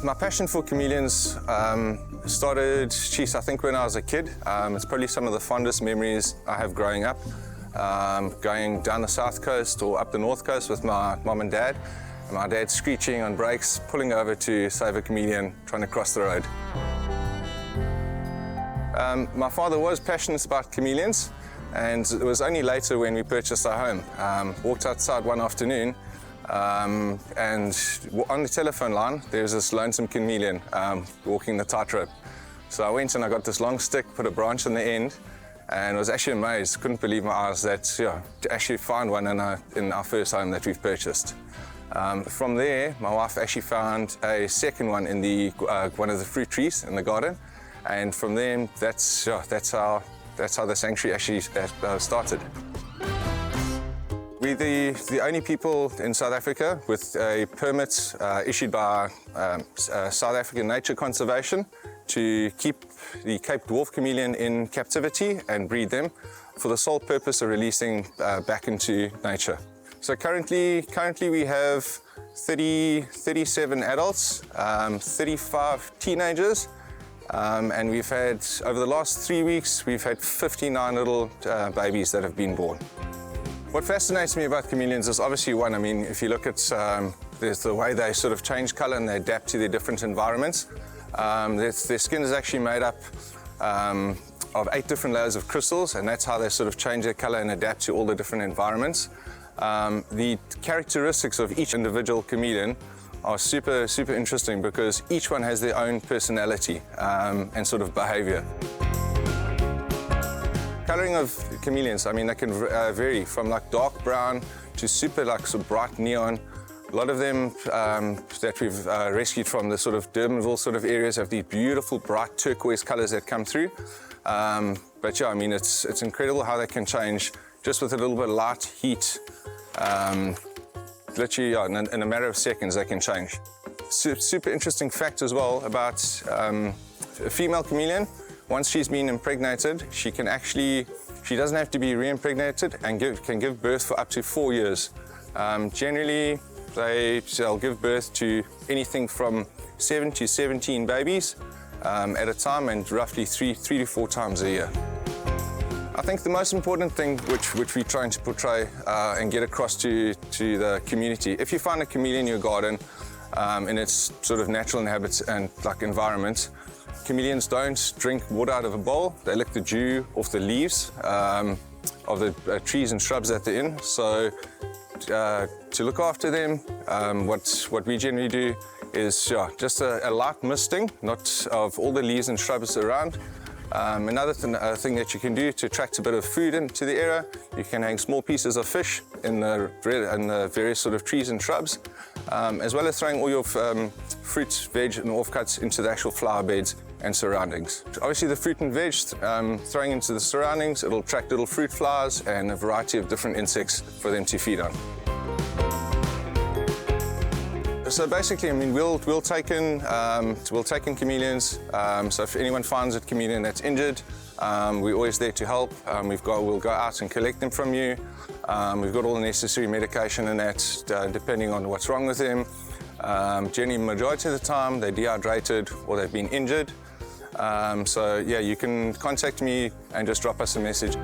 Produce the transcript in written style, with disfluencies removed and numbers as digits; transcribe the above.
My passion for chameleons started, I think when I was a kid. It's probably some of the fondest memories I have growing up. Going down the south coast or up the north coast with my mum and dad. And my dad screeching on brakes, pulling over to save a chameleon, trying to cross the road. My father was passionate about chameleons, and it was only later when we purchased our home. Walked outside one afternoon, and on the telephone line, there was this lonesome chameleon walking the tightrope. So I went and I got this long stick, put a branch on the end, and was actually amazed, couldn't believe my eyes that, to actually find one in our first home that we've purchased. From there, my wife actually found a second one in one of the fruit trees in the garden, and from there, that's how the sanctuary actually started. We're the only people in South Africa with a permit issued by South African Nature Conservation to keep the Cape Dwarf chameleon in captivity and breed them for the sole purpose of releasing back into nature. So currently we have 37 adults, 35 teenagers, and we've had, over the last 3 weeks, we've had 59 little babies that have been born. What fascinates me about chameleons is obviously one, I mean, if you look at there's the way they sort of change color and they adapt to their different environments. Their skin is actually made up of 8 different layers of crystals, and that's how they sort of change their color and adapt to all the different environments. The characteristics of each individual chameleon are super interesting because each one has their own personality and sort of behavior. Coloring of chameleons, I mean, they can vary from like dark brown to super like sort of bright neon. A lot of them that we've rescued from the sort of Durbanville sort of areas have these beautiful bright turquoise colors that come through. But yeah, I mean, it's incredible how they can change just with a little bit of light, heat. Literally, yeah, in a matter of seconds, they can change. Super interesting fact as well about a female chameleon. Once she's been impregnated, she doesn't have to be re-impregnated and can give birth for up to 4 years. Generally, they'll give birth to anything from 7 to 17 babies at a time, and roughly 3 to 4 times a year. I think the most important thing which we're trying to portray and get across to the community, if you find a chameleon in your garden in its sort of natural habits and like environment, chameleons don't drink water out of a bowl. They lick the dew off the leaves of the trees and shrubs that they're in. So to look after them, what we generally do is just a light misting, not of all the leaves and shrubs around. Another thing that you can do to attract a bit of food into the area, you can hang small pieces of fish in the various sort of trees and shrubs, as well as throwing all your fruits, veg and offcuts into the actual flower beds and surroundings. Obviously the fruit and veg, throwing into the surroundings, it'll attract little fruit flies and a variety of different insects for them to feed on. So basically, I mean, we'll take in chameleons. So if anyone finds a chameleon that's injured, we're always there to help. We'll go out and collect them from you. We've got all the necessary medication and that, depending on what's wrong with them. Generally, majority of the time, they're dehydrated or they've been injured. So yeah, you can contact me and just drop us a message.